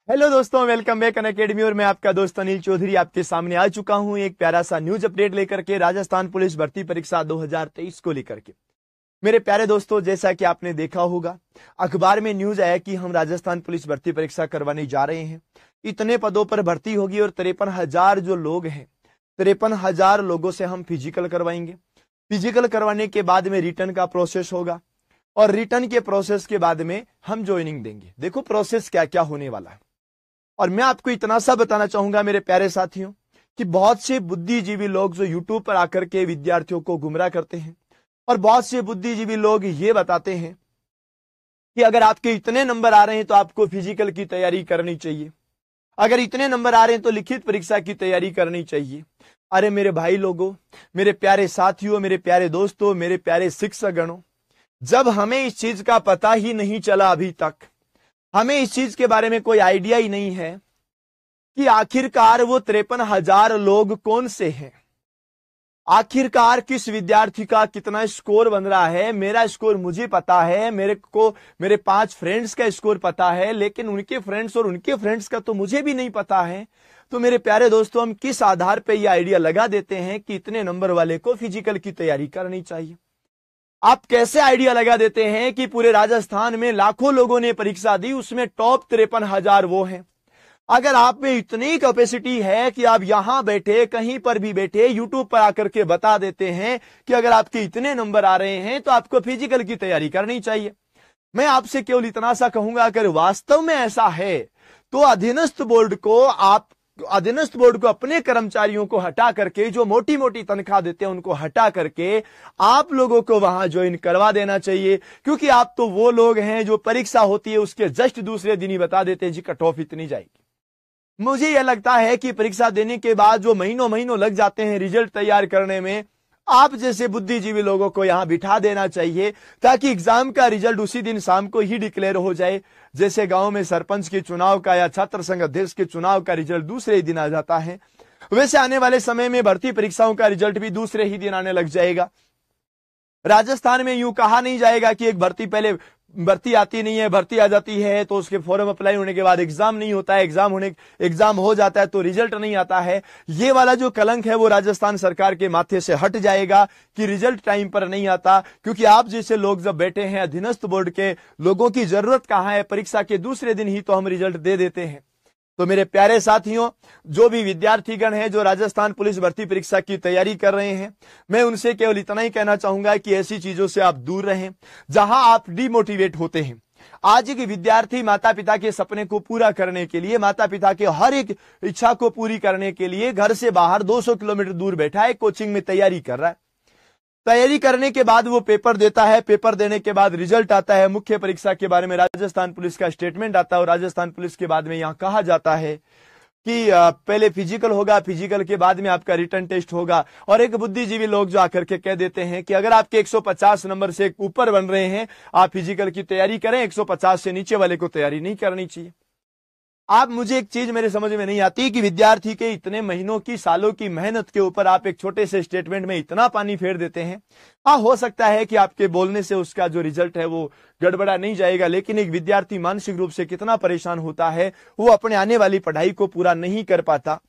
Hello दोस्तों, welcome back Unacademy. और मैं आपका दोस्त अनिल चौधरी आपके सामने आ चुका हूं एक प्यारा सा न्यूज अपडेट लेकर के राजस्थान पुलिस भर्ती परीक्षा 2023 को लेकर के। मेरे प्यारे दोस्तों, जैसा कि आपने देखा होगा अखबार में न्यूज आया कि हम राजस्थान पुलिस भर्ती परीक्षा करवाने जा रहे हैं। इतने पदों पर भर्ती होगी और 53,000 जो लोग हैं, 53,000 लोगों से हम फिजिकल करवाएंगे। फिजिकल करवाने के बाद में रिटर्न का प्रोसेस होगा और रिटर्न के प्रोसेस के बाद में हम ज्वाइनिंग देंगे। देखो प्रोसेस क्या क्या होने वाला है। और मैं आपको इतना सा बताना चाहूंगा मेरे प्यारे साथियों कि बहुत से बुद्धिजीवी लोग जो यूट्यूब पर आकर के विद्यार्थियों को गुमराह करते हैं और बहुत से बुद्धिजीवी लोग ये बताते हैं कि अगर आपके इतने नंबर आ रहे हैं तो आपको फिजिकल की तैयारी करनी चाहिए, अगर इतने नंबर आ रहे हैं तो लिखित परीक्षा की तैयारी करनी चाहिए। अरे मेरे भाई लोगों, मेरे प्यारे साथियों, मेरे प्यारे दोस्तों, मेरे प्यारे शिक्षकगणों, जब हमें इस चीज का पता ही नहीं चला, अभी तक हमें इस चीज के बारे में कोई आइडिया ही नहीं है कि आखिरकार वो 53,000 लोग कौन से हैं, आखिरकार किस विद्यार्थी का कितना स्कोर बन रहा है। मेरा स्कोर मुझे पता है, मेरे 5 फ्रेंड्स का स्कोर पता है, लेकिन उनके फ्रेंड्स और उनके फ्रेंड्स का तो मुझे भी नहीं पता है। तो मेरे प्यारे दोस्तों, हम किस आधार पर यह आइडिया लगा देते हैं कि इतने नंबर वाले को फिजिकल की तैयारी करनी चाहिए? आप कैसे आइडिया लगा देते हैं कि पूरे राजस्थान में लाखों लोगों ने परीक्षा दी, उसमें टॉप 53,000 वो हैं? अगर आप में इतनी कैपेसिटी है कि आप यहां बैठे, कहीं पर भी बैठे, यूट्यूब पर आकर के बता देते हैं कि अगर आपके इतने नंबर आ रहे हैं तो आपको फिजिकल की तैयारी करनी चाहिए, मैं आपसे केवल इतना सा कहूंगा, अगर वास्तव में ऐसा है तो अधीनस्थ बोर्ड को अपने कर्मचारियों को हटा करके, जो मोटी मोटी तनख्वाह देते हैं उनको हटा करके आप लोगों को वहां ज्वाइन करवा देना चाहिए। क्योंकि आप तो वो लोग हैं जो परीक्षा होती है उसके जस्ट दूसरे दिन ही बता देते हैं जी कट ऑफ इतनी जाएगी। मुझे यह लगता है कि परीक्षा देने के बाद जो महीनों महीनों लग जाते हैं रिजल्ट तैयार करने में, आप जैसे बुद्धिजीवी लोगों को यहां बिठा देना चाहिए ताकि एग्जाम का रिजल्ट उसी दिन शाम को ही डिक्लेयर हो जाए। जैसे गांव में सरपंच के चुनाव का या छात्र संघ अध्यक्ष के चुनाव का रिजल्ट दूसरे ही दिन आ जाता है, वैसे आने वाले समय में भर्ती परीक्षाओं का रिजल्ट भी दूसरे ही दिन आने लग जाएगा। राजस्थान में यूं कहा नहीं जाएगा कि एक भर्ती आती नहीं है, भर्ती आ जाती है तो उसके फॉर्म अप्लाई होने के बाद एग्जाम नहीं होता है, एग्जाम हो जाता है तो रिजल्ट नहीं आता है। ये वाला जो कलंक है वो राजस्थान सरकार के माथे से हट जाएगा कि रिजल्ट टाइम पर नहीं आता। क्योंकि आप जैसे लोग जब बैठे हैं, अधीनस्थ बोर्ड के लोगों की जरूरत कहां है, परीक्षा के दूसरे दिन ही तो हम रिजल्ट दे देते हैं। तो मेरे प्यारे साथियों, जो भी विद्यार्थीगण हैं जो राजस्थान पुलिस भर्ती परीक्षा की तैयारी कर रहे हैं, मैं उनसे केवल इतना ही कहना चाहूंगा कि ऐसी चीजों से आप दूर रहें जहां आप डिमोटिवेट होते हैं। आज एक विद्यार्थी माता पिता के सपने को पूरा करने के लिए, माता पिता के हर एक इच्छा को पूरी करने के लिए घर से बाहर 200 किलोमीटर दूर बैठा है, कोचिंग में तैयारी कर रहा है। तैयारी करने के बाद वो पेपर देता है, पेपर देने के बाद रिजल्ट आता है, मुख्य परीक्षा के बारे में राजस्थान पुलिस का स्टेटमेंट आता है और राजस्थान पुलिस के बाद में यहां कहा जाता है कि पहले फिजिकल होगा, फिजिकल के बाद में आपका रिटर्न टेस्ट होगा। और एक बुद्धिजीवी लोग जो आकर के कह देते हैं कि अगर आपके 150 नंबर से ऊपर बन रहे हैं आप फिजिकल की तैयारी करें, 150 से नीचे वाले को तैयारी नहीं करनी चाहिए। आप मुझे एक चीज मेरे समझ में नहीं आती कि विद्यार्थी के इतने महीनों की, सालों की मेहनत के ऊपर आप एक छोटे से स्टेटमेंट में इतना पानी फेर देते हैं। हाँ, हो सकता है कि आपके बोलने से उसका जो रिजल्ट है वो गड़बड़ा नहीं जाएगा, लेकिन एक विद्यार्थी मानसिक रूप से कितना परेशान होता है, वो अपने आने वाली पढ़ाई को पूरा नहीं कर पाता।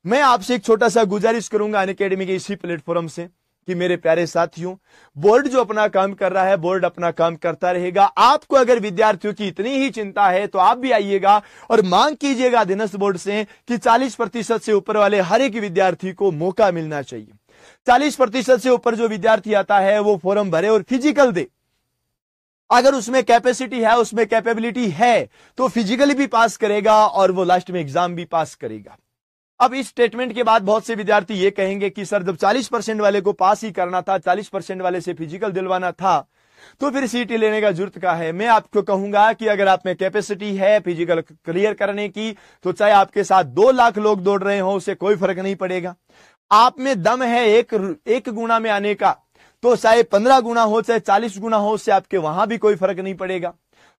मैं आपसे एक छोटा सा गुजारिश करूंगा अनअकैडमी के इसी प्लेटफॉर्म से कि मेरे प्यारे साथियों, बोर्ड जो अपना काम कर रहा है, बोर्ड अपना काम करता रहेगा। आपको अगर विद्यार्थियों की इतनी ही चिंता है तो आप भी आइएगा और मांग कीजिएगा अधीनस्थ बोर्ड से कि 40% से ऊपर वाले हर एक विद्यार्थी को मौका मिलना चाहिए। 40% से ऊपर जो विद्यार्थी आता है वो फॉर्म भरे और फिजिकल दे। अगर उसमें कैपेसिटी है, उसमें कैपेबिलिटी है तो फिजिकली भी पास करेगा और वो लास्ट में एग्जाम भी पास करेगा। अब इस स्टेटमेंट के बाद बहुत से विद्यार्थी ये कहेंगे कि सर जब 40% वाले को पास ही करना था, 40% वाले से फिजिकल दिलवाना था, तो फिर सीटी लेने का जरूरत का है। मैं आपको कहूंगा कि अगर आप में कैपेसिटी है फिजिकल क्लियर करने की तो चाहे आपके साथ 2 लाख लोग दौड़ रहे हो उससे कोई फर्क नहीं पड़ेगा। आप में दम है एक गुना में आने का, तो चाहे 15 गुना हो चाहे 40 गुना हो, उससे आपके वहां भी कोई फर्क नहीं पड़ेगा।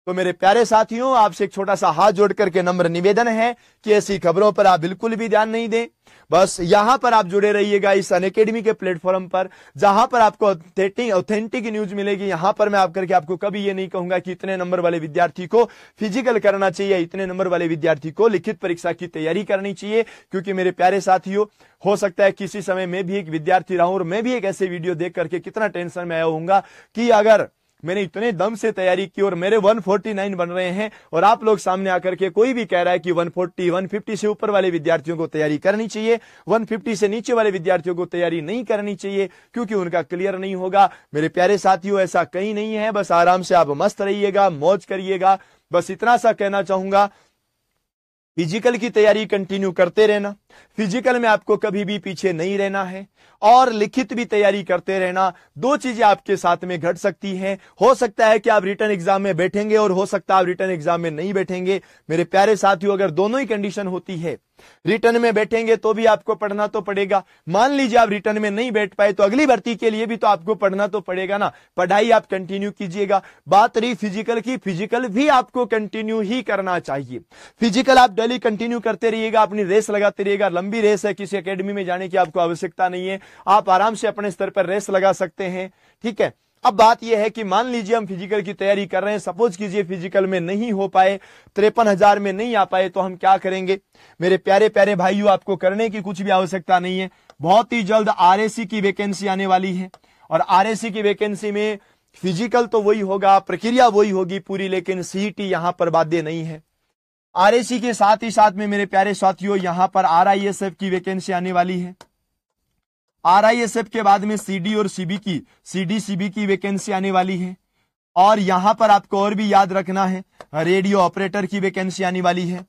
तो मेरे प्यारे साथियों, आपसे एक छोटा सा हाथ जोड़ करके नम्र निवेदन है कि ऐसी खबरों पर आप बिल्कुल भी ध्यान नहीं दें। बस यहां पर आप जुड़े रहिएगा इस अनअकैडमी के प्लेटफॉर्म पर, जहां पर आपको ऑथेंटिक न्यूज मिलेगी। यहां पर मैं आपके आपको कभी ये नहीं कहूंगा कि इतने नंबर वाले विद्यार्थी को फिजिकल करना चाहिए, इतने नंबर वाले विद्यार्थी को लिखित परीक्षा की तैयारी करनी चाहिए। क्योंकि मेरे प्यारे साथियों, हो सकता है किसी समय मैं भी एक विद्यार्थी रहा हूं और मैं भी एक ऐसे वीडियो देख करके कितना टेंशन में आया होऊंगा कि अगर मैंने इतने दम से तैयारी की और मेरे 149 बन रहे हैं और आप लोग सामने आकर के कोई भी कह रहा है कि 140 150 से ऊपर वाले विद्यार्थियों को तैयारी करनी चाहिए, 150 से नीचे वाले विद्यार्थियों को तैयारी नहीं करनी चाहिए क्योंकि उनका क्लियर नहीं होगा। मेरे प्यारे साथियों, ऐसा कहीं नहीं है। बस आराम से आप मस्त रहिएगा, मौज करिएगा। बस इतना सा कहना चाहूंगा, फिजिकल की तैयारी कंटिन्यू करते रहना, फिजिकल में आपको कभी भी पीछे नहीं रहना है और लिखित भी तैयारी करते रहना। दो चीजें आपके साथ में घट सकती हैं। हो सकता है कि आप रिटर्न एग्जाम में बैठेंगे और हो सकता है आप रिटर्न एग्जाम में नहीं बैठेंगे। मेरे प्यारे साथियों, अगर दोनों ही कंडीशन होती है, रिटर्न में बैठेंगे तो भी आपको पढ़ना तो पड़ेगा। मान लीजिए आप रिटर्न में नहीं बैठ पाए तो अगली भर्ती के लिए भी तो आपको पढ़ना तो पड़ेगा ना। पढ़ाई आप कंटिन्यू कीजिएगा। बात रही फिजिकल की, फिजिकल भी आपको कंटिन्यू ही करना चाहिए। फिजिकल आप डेली कंटिन्यू करते रहिएगा, अपनी रेस लगाते रहिएगा। लंबी रेस है, किसी एकेडमी में जाने की आपको आवश्यकता नहीं है, आप आराम से अपने स्तर पर रेस लगा सकते हैं। ठीक है। अब बात यह है कि मान लीजिए हम फिजिकल की तैयारी कर रहे हैं, सपोज कीजिए फिजिकल में नहीं हो पाए, 53,000 में नहीं आ पाए, तो हम क्या करेंगे? मेरे प्यारे प्यारे भाइयों, आपको करने की कुछ भी आवश्यकता नहीं है। बहुत ही जल्द आरएसी की वैकेंसी आने वाली है और आरएसी की वैकेंसी में फिजिकल तो वही होगा, प्रक्रिया वही होगी पूरी, लेकिन सीईटी यहां पर बाध्य नहीं है। आरएसी के साथ ही साथ में मेरे प्यारे साथियों, यहां पर आरआईएसएफ की वैकेंसी आने वाली है। आरआईएसएफ के बाद में सीडी और सीडी की वैकेंसी आने वाली है। और यहां पर आपको और भी याद रखना है, रेडियो ऑपरेटर की वैकेंसी आने वाली है।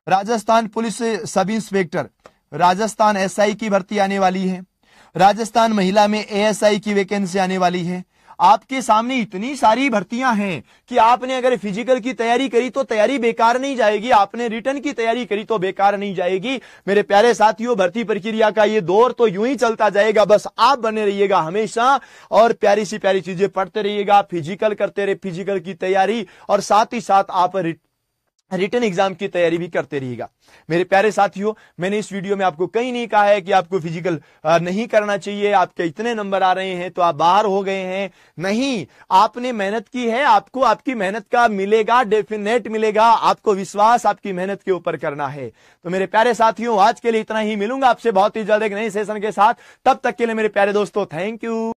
Rajasthan police sub inspector, Rajasthan SI की भर्ती आने वाली है। राजस्थान महिला में एएसआई की वैकेंसी आने वाली है। आपके सामने इतनी सारी भर्तियां हैं कि आपने अगर फिजिकल की तैयारी करी तो तैयारी बेकार नहीं जाएगी, आपने रिटर्न की तैयारी करी तो बेकार नहीं जाएगी। मेरे प्यारे साथियों, भर्ती प्रक्रिया का ये दौर तो यूं ही चलता जाएगा। बस आप बने रहिएगा हमेशा और प्यारी सी प्यारी चीजें पढ़ते रहिएगा, फिजिकल करते रहे, फिजिकल की तैयारी, और साथ ही साथ आप रिटर्न एग्जाम की तैयारी भी करते रहिएगा। मेरे प्यारे साथियों, मैंने इस वीडियो में आपको कहीं नहीं कहा है कि आपको फिजिकल नहीं करना चाहिए, आपके इतने नंबर आ रहे हैं तो आप बाहर हो गए हैं। नहीं, आपने मेहनत की है, आपको आपकी मेहनत का मिलेगा, डेफिनेट मिलेगा। आपको विश्वास आपकी मेहनत के ऊपर करना है। तो मेरे प्यारे साथियों, आज के लिए इतना ही। मिलूंगा आपसे बहुत ही जल्द एक नए सेशन के साथ। तब तक के लिए मेरे प्यारे दोस्तों, थैंक यू।